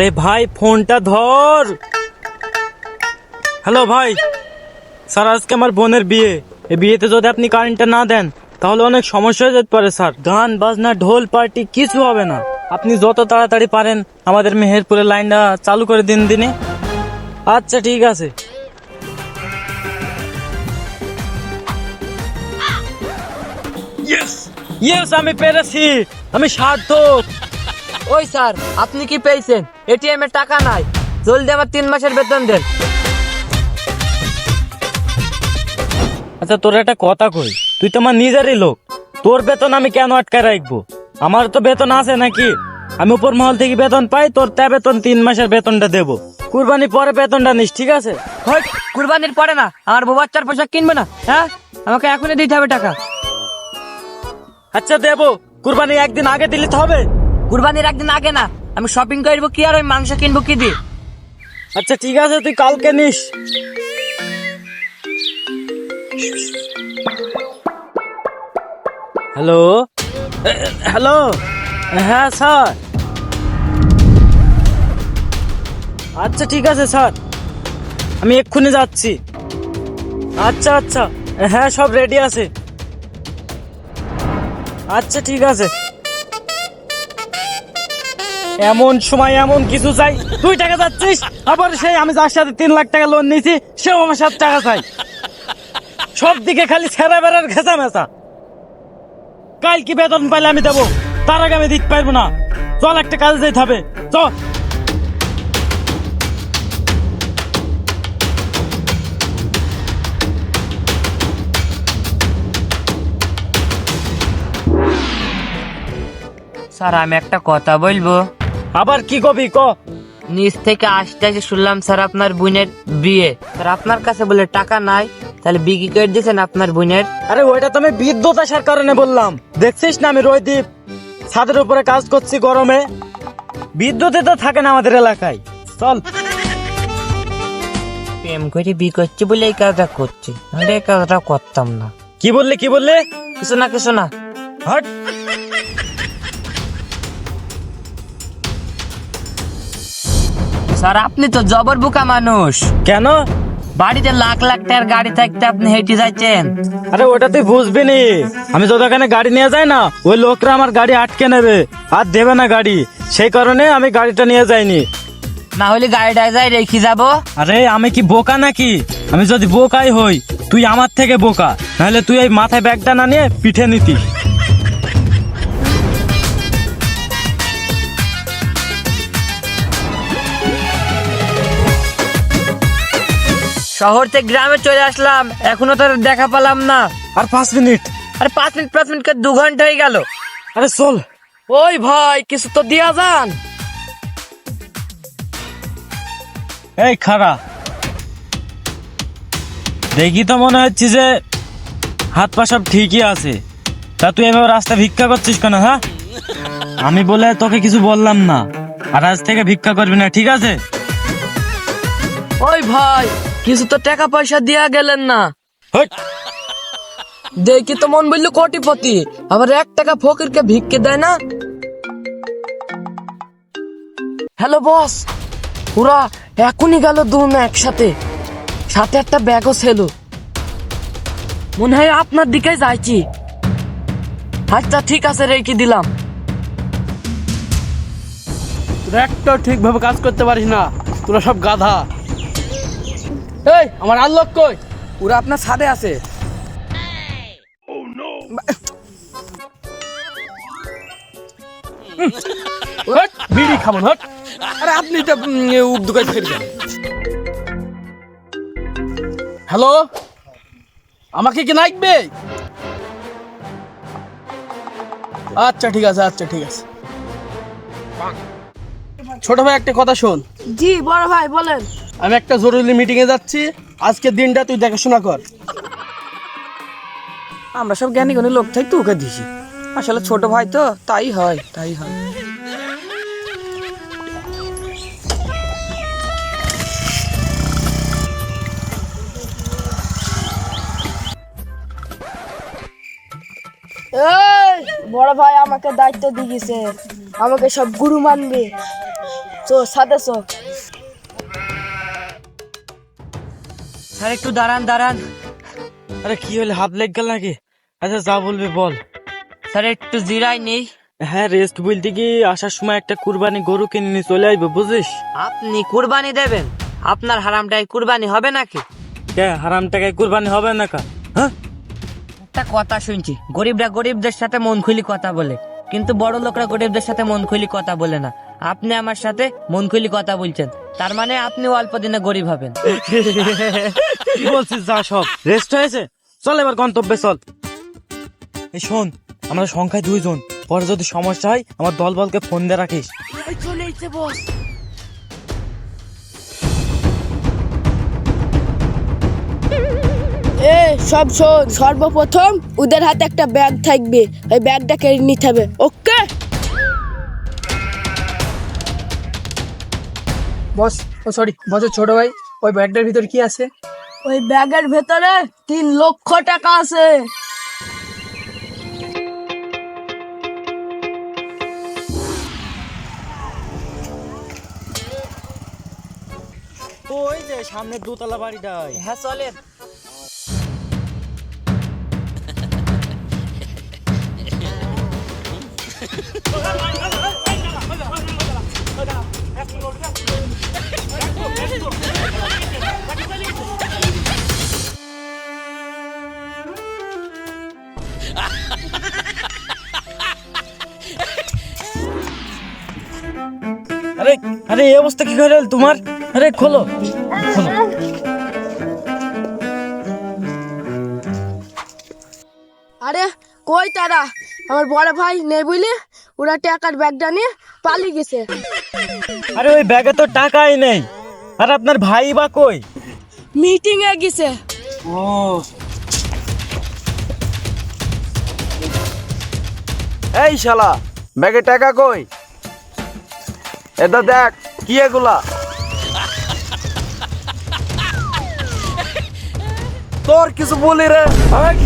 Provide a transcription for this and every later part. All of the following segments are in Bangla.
আরে ভাই ফোনটা ধর। হ্যালো ভাই, স্যার আজকে আমার বোনের বিয়ে। এই বিয়েতে যদি আপনি কারেন্টটা না দেন তাহলে অনেক সমস্যা হয়ে যেতে পারে স্যার। গান বাজনা ঢোল পার্টি কিছু হবে না। আপনি যত তাড়াতাড়ি পারেন আমাদের মেহেরপুরের লাইনটা চালু করে দিন দিনে। আচ্ছা ঠিক আছে। ইয়েস আমি পেরেছি, আমি সার্থক। ওই স্যার, আপনি কি পেয়েছেন? এটিএম এ টাকা নাই, জলদি আমার 3 মাসের বেতন দেন। আচ্ছা তোর একটা কথা কই, তুই তো আমার নিজেরই লোক, তোর বেতন আমি কেন আটকায় রাখবো? আমার তো বেতন আছে নাকি? আমি উপর মহল থেকে বেতন পাই, তোর তা বেতন 3 মাসের বেতনটা দেবো। কুরবানি পরে বেতনটা নিস, ঠিক আছে? হই, কুরবানির পরে না, আমার বউ বাচ্চার পোশাক কিনবে না? হ্যাঁ, আমাকে এখনই দিতে হবে টাকা। আচ্ছা দেবো, কুরবানি একদিন আগে দিলে তো হবে। কুরবানির একদিন আগে না, আমি শপিং করবো কি আর ওই মাংস কিনবো কি দিয়ে? আচ্ছা ঠিক আছে, তুই কালকে নিস। হ্যালো হ্যালো, হ্যাঁ স্যার। আচ্ছা ঠিক আছে স্যার, আমি এক্ষুনি যাচ্ছি। আচ্ছা আচ্ছা, হ্যাঁ সব রেডি আছে। আচ্ছা ঠিক আছে। এমন সময় এমন কিছু চাই, তুই টাকা যাচ্ছিস, আবার সেই আমি যার সাথে 3 লাখ টাকা লোন নিয়েছি সেও আমার সাথে টাকা চাই। সব দিকে খালি ছেঁড়া বেড়ার ঘেঁচা মেচা। কাল কি বেতন পাইলে আমি দেবো, তার আগে আমি দিতে পারবো না। চল একটা কাজে যেতে হবে, চল। স্যার আমি একটা কথা বলবো। আবার কি কবি ক। নিচ থেকে আসতে আসে শুনলাম স্যার আপনার বোনের বিয়ে। স্যার আপনার কাছে বলে টাকা নাই, তাহলে বিক্রি করে দিয়েছেন আপনার বোনের? আরে ওইটা তো আমি বিদ্যুৎ আসার কারণে বললাম। দেখছিস না আমি রোদীপ ছাদের উপরে কাজ করছি গরমে, বিদ্যুতে তো থাকে না আমাদের এলাকায়। চল। প্রেম করে বিয়ে করছি বলে এই কাজটা করছি, আমি এই কাজটা করতাম না। কি বললি কি বললি? কিছু না কিছু না। হট। স্যার আপনি তো জবর বোকা মানুষ। কেন? বাড়িতে লাখ লাখ টাকার গাড়ি থাকতে আপনি হেঁটে যাচ্ছেন। আরে ওটা তুই বুঝবি নি, আমি যত ওখানে গাড়ি নিয়ে যাই না, ওই লোকরা আমার গাড়ি আটকে নেবে আর দেবে না গাড়ি, সেই কারণে আমি গাড়িটা নিয়ে যাইনি। না হলে গাড়িটা যাই রেখে যাবো। আরে আমি কি বোকা নাকি? আমি যদি বোকাই হই তুই আমার থেকে বোকা, নাহলে তুই এই মাথায় ব্যাগটা না নিয়ে পিঠে নিতিস। শহর থেকে গ্রামে চলে আসলাম, এখনো তো দেখা পেলাম না। আর 5 মিনিট। আরে 5 মিনিট কে 2 ঘন্টা হয়ে গেল। আরে চল। ওই ভাই কিছু তো দিয়া যান। এই খারা, দেখি তো মনে হচ্ছে যে হাত পা সব ঠিকই আছে। তা তুই এভাবে রাস্তা ভিক্ষা করছিস কেন? হ্যাঁ, আমি বলে তোকে কিছু বললাম না, আর আজ থেকে ভিক্ষা করবি না, ঠিক আছে? ওই ভাই কিছু তো টাকা পয়সা দিয়া গেলেন না। হট। দেখি তো মন বললো কোটিপতি, আবার 1 টাকা ফকিরকে ভিক্ষে দেয় না। হ্যালো বস, ওরা এখনই গেল 2 না একসাথে, সাথে একটা ব্যাগও ছিল। মনে হয় আপনার দিকে যাইছি। আচ্ছা ঠিক আছে, রেখে দিলাম। তোরা একটা ঠিকভাবে কাজ করতে পারিস না, তোরা সব গাধা। এই আমার আনলক কই? ওরা আপনার ছাদে আছে। হট, বিড়ি খাবেন হট। আরে আপনি তো দোকান ফিরবেন। হ্যালো, আমাকে কি নাইকবে? আচ্ছা ঠিক আছে, আচ্ছা ঠিক আছে। ছোট ভাই একটা কথা শোন। জি বড় ভাই বলেন। আমি একটা জরুরি মিটিং এ যাচ্ছি, আজকের দিনটা তুই দেখাশোনা কর। আমরা সব জ্ঞানী গুণী লোক থাই তোকে দিছি, আসলে ছোট ভাই তো তাই হয় তাই হয়। এই বড় ভাই আমাকে দায়িত্ব দিয়েছে, আমাকে সব গুরু মানবে। চো সাথে চো। স্যার একটু দাঁড়ান দাঁড়ান। আরে কি হলে, হাত লেগ গেল নাকি? আচ্ছা যা বলবি বল। স্যার একটু জিরাই নেই। হ্যাঁ, রেস্ট বলতে কি আসার সময় একটা কুরবানি গরু কিনে নিয়ে চলে আসবো, বুঝিস? আপনি কুরবানি দেবেন? আপনার হারামটাই কুরবানি হবে নাকি? কে হারাম টাকায় কুরবানি হবে না কা? হ্যাঁ, একটা কথা শুনছি, গরিবরা গরিবদের সাথে মন খুলি কথা বলে, কিন্তু বড় লোকরা গরিবদের সাথে মন খুলি কথা বলে না। আপনি আমার সাথে মন খুলি কথা বলছেন, তার মানে আপনি অল্প দিনে গরিব হবেন। কি বলছিস? যা, সব রেস্ট হয়েছে, চল এবার গন্তব্যে চল। এই শোন, আমরা সংখ্যায় 2 জন, পরে যদি সমস্যা হয় আমার দলবলকে ফোন দিয়ে রাখিস। চলে এসেছে বস। সব শোন, সর্বপ্রথম ওদের হাতে একটা ব্যাগ থাকবে, ওই ব্যাগটা কেড়ে নিতে হবে। ওকে বস, ও সরি বসের ছোট ভাই, ওই ব্যাগটার ভিতর কি আছে? ওই ব্যাগের ভেতরে 3 লক্ষ টাকা আছে। তো ওই যে সামনে 2 তলা বাড়িটাই। হ্যাঁ চলেন। আরে আরে, এই অবস্থা কি করে তোমার? আরে খোলো খোলো। আরে কই তারা? আমার বড় ভাই নেই বুঝলি, ওরা টাকার ব্যাগটা নিয়ে পালিয়ে গেছে। আরে ওই ব্যাগে তো টাকাই নেই। আর আপনার ভাই বা কই? মিটিং এ গেছে। ও, এই শালা, ব্যাগে টাকা কই? এটা দেখ কি এগুলা? তোর কিছু বলি রে? এই!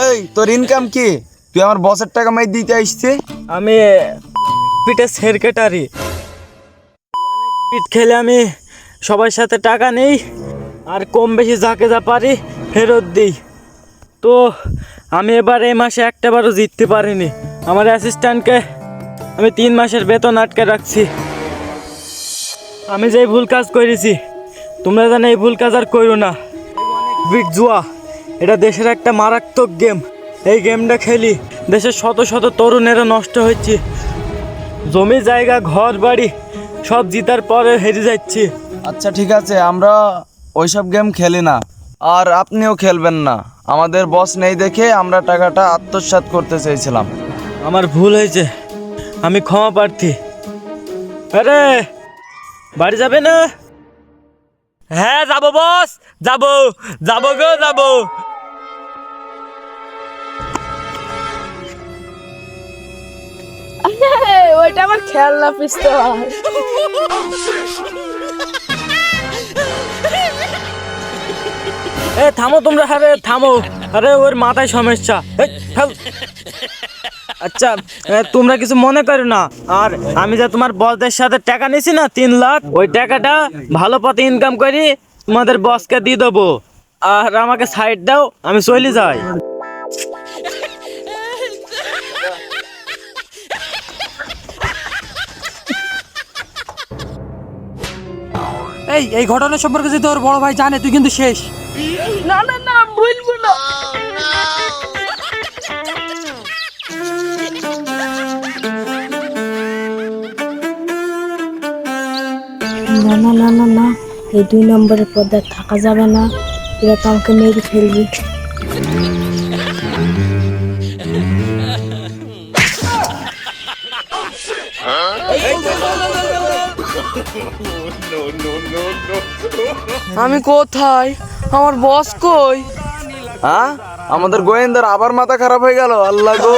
এই তোর ইনকাম কি? তুই আমার বসের টাকা মাই দিতে আসছিস? আমি পিঠে সেক্রেটারি। পিঠ খেলে আমি সবার সাথে টাকা নেই, আর কম বেশি যাকে যা পারি ফেরত দিই। তো আমি এবার এই মাসে একটাবারও জিততে পারিনি। আমার অ্যাসিস্ট্যান্টকে আমি 3 মাসের বেতন আটকে রাখছি। আমি যেই ভুল কাজ করেছি, তোমরা জানো এই ভুল কাজ আর করো না। বিট জুয়া, এটা দেশের একটা মারাত্মক গেম। এই গেমটা খেলি দেশের শত শত তরুণেরা নষ্ট হচ্ছে, জমি জায়গা ঘর বাড়ি সব জিতার পরে হেরে যাচ্ছি। আচ্ছা ঠিক আছে, আমরা ওইসব গেম খেলি না, আর আপনিও খেলবেন না। আমাদের বস নেই দেখে আমরা টাকাটা আত্মসাৎ করতে চেয়েছিলাম। আমার ভুল হয়েছে, আমি ক্ষমা প্রার্থী। আরে বাড়ি যাবে না? হ্যাঁ যাবো বস, যাবো যাবো গো যাবো। ওইটা আমার খেলনা পিস্তল। এ থামো তোমরা, আরে থামো। আরে ওর মাথায় সমস্যা। এই, ফেল। আচ্ছা তোমরা কিছু মনে করো না। আর আমি যে তোমার বসদের সাথে টাকা নিয়েছি না 3 লাখ, ওই টাকাটা ভালো পথে ইনকাম করি তোমাদের বসকে দিয়ে দেবো। আর আমাকে সাইড দাও, আমি চলে যাই। এই ঘটনা সম্পর্কে যদি তোর বড় ভাই জানে, তুই কিন্তু শেষ। না না না, বলবো না। না না না না না, এই 2 নম্বরের পর্দায় থাকা যাবে না, এরা তো আমাকে মেরে ফেলবে। আমি কোথায়? আমার বস কই? হ্যাঁ, আমাদের গোয়েন্দার আবার মাথা খারাপ হয়ে গেল। আল্লাহ গো।